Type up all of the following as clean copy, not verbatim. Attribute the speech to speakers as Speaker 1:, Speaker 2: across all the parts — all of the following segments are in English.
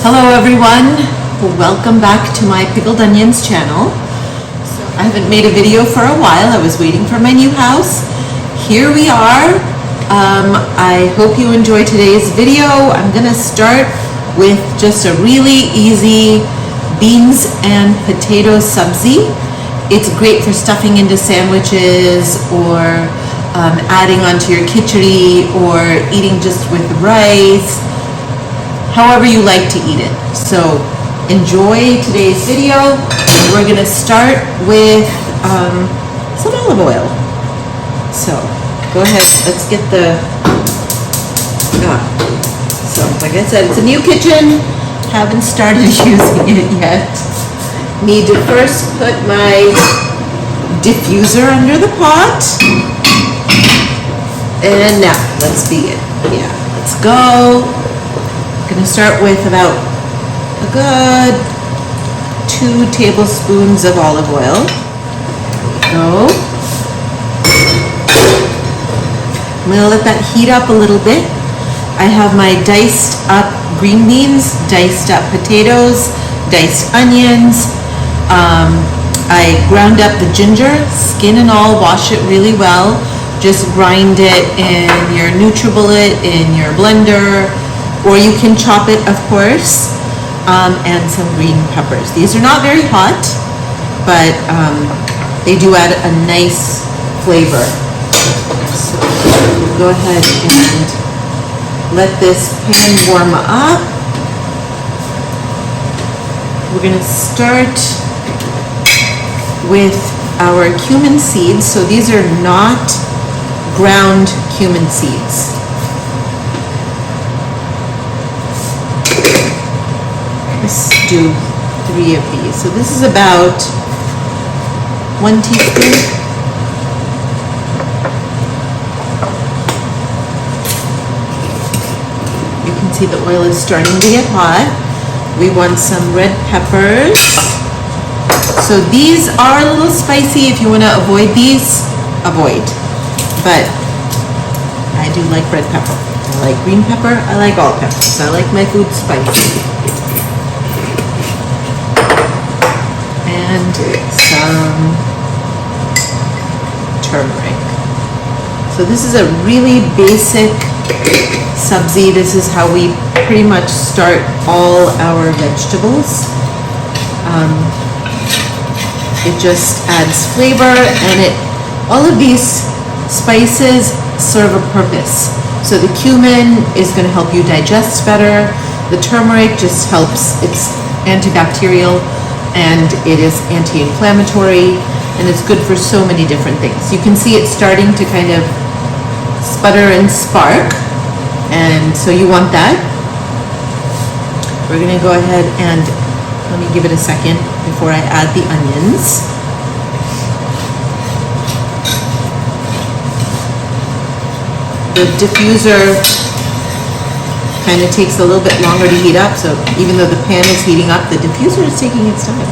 Speaker 1: Hello everyone, welcome back to my pickled onions channel. I haven't made a video for a while. I was waiting for my new house. Here we are. I hope you enjoy today's video. I'm gonna start with just a really easy beans and potato sabzi. It's great for stuffing into sandwiches or adding onto your khichdi or eating just with rice. However you like to eat it. So enjoy today's video. We're gonna start with some olive oil. So go ahead, let's get the, so like I said, it's a new kitchen. Haven't started using it yet. Need to first put my diffuser under the pot. And now, let's begin. Yeah, let's go. I'm gonna start with about a good 2 tablespoons of olive oil. There we go. I'm gonna let that heat up a little bit. I have my diced up green beans, diced up potatoes, diced onions. I ground up the ginger, skin and all, wash it really well. Just grind it in your NutriBullet, in your blender, or you can chop it, of course, and some green peppers. These are not very hot, but they do add a nice flavor. So we'll go ahead and let this pan warm up. We're gonna start with our cumin seeds. So these are not ground cumin seeds. Let's do 3 of these. So this is about 1 teaspoon. You can see the oil is starting to get hot. We want some red peppers. So these are a little spicy. If you want to avoid these, avoid. But I do like red pepper. I like green pepper. I like all peppers. I like my food spicy. And some turmeric. So this is a really basic sabzi. This is how we pretty much start all our vegetables. It just adds flavor, and all of these spices serve a purpose. So the cumin is going to help you digest better. The turmeric just helps. It's antibacterial, and it is anti-inflammatory, and it's good for so many different things. You can see it starting to kind of sputter and spark, and so you want that. We're gonna go ahead and, let me give it a second before I add the onions. The diffuser kind of takes a little bit longer to heat up, so even though the pan is heating up, the diffuser is taking its time.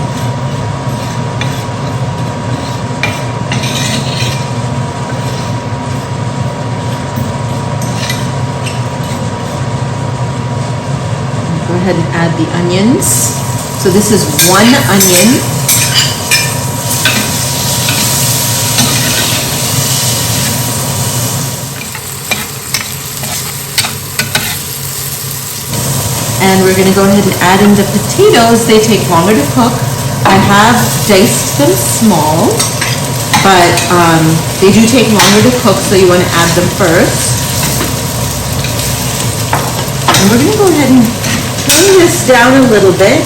Speaker 1: Go ahead and add the onions. So this is 1 onion. And we're going to go ahead and add in the potatoes. They take longer to cook. I have diced them small, but they do take longer to cook, so you want to add them first. And we're going to go ahead and turn this down a little bit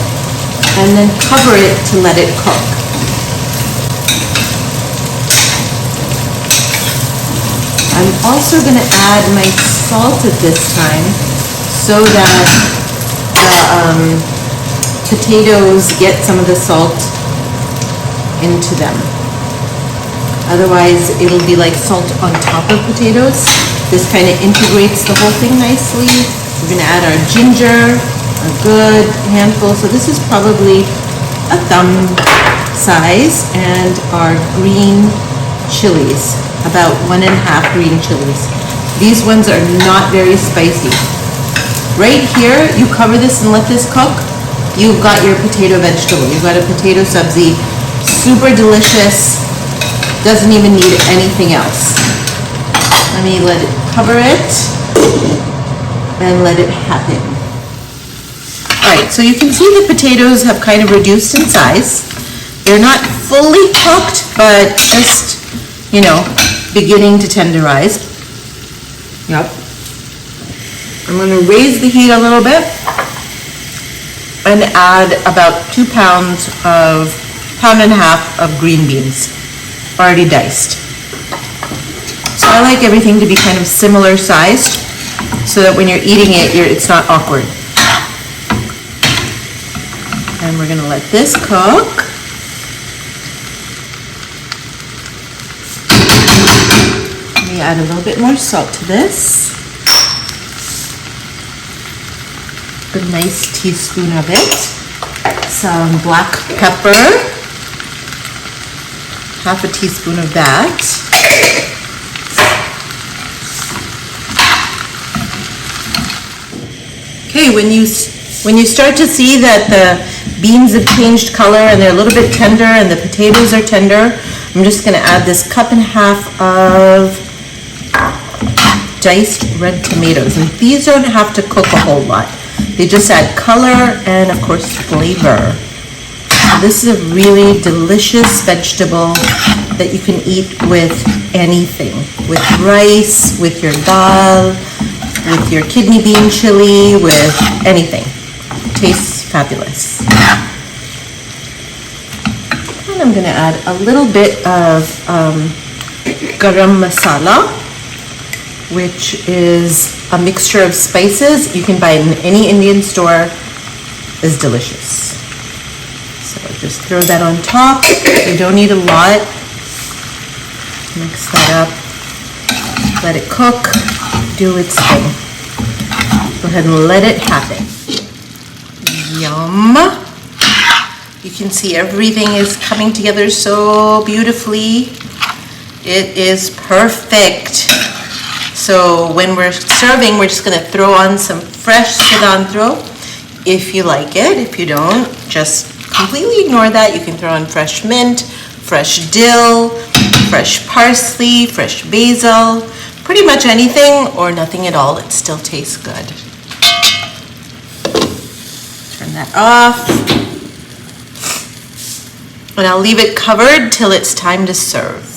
Speaker 1: and then cover it to let it cook. I'm also going to add my salt at this time so that potatoes get some of the salt into them. Otherwise, it'll be like salt on top of potatoes. This kind of integrates the whole thing nicely. We're going to add our ginger, a good handful. So this is probably a thumb size, and our green chilies, about 1.5 green chilies. These ones are not very spicy. right here, you cover this and let this cook, you've got your potato vegetable. You've got a potato sabzi, super delicious, doesn't even need anything else. Let me let it cover it and let it happen. Alright, so you can see the potatoes have kind of reduced in size. They're not fully cooked, but just, you know, beginning to tenderize. Yep. I'm going to raise the heat a little bit and add about 2 pounds of, pound and a half of green beans, already diced. So I like everything to be kind of similar sized so that when you're eating it, it's not awkward. And we're going to let this cook. Let me add a little bit more salt to this. A nice teaspoon of it. Some black pepper. Half a teaspoon of that. Okay, when you start to see that the beans have changed color and they're a little bit tender and the potatoes are tender, I'm just going to add this 1.5 cups of diced red tomatoes. And these don't have to cook a whole lot. They just add color and, of course, flavor. So this is a really delicious vegetable that you can eat with anything. With rice, with your dal, with your kidney bean chili, with anything. Tastes fabulous. And I'm going to add a little bit of garam masala, which is a mixture of spices you can buy in any Indian store. Is delicious. So just throw that on top. You don't need a lot. Mix that up. Let it cook. Do its thing. Go ahead and let it happen. Yum. You can see everything is coming together so beautifully. It is perfect. So when we're serving, we're just going to throw on some fresh cilantro if you like it. If you don't, just completely ignore that. You can throw on fresh mint, fresh dill, fresh parsley, fresh basil, pretty much anything or nothing at all. It still tastes good. Turn that off. And I'll leave it covered till it's time to serve.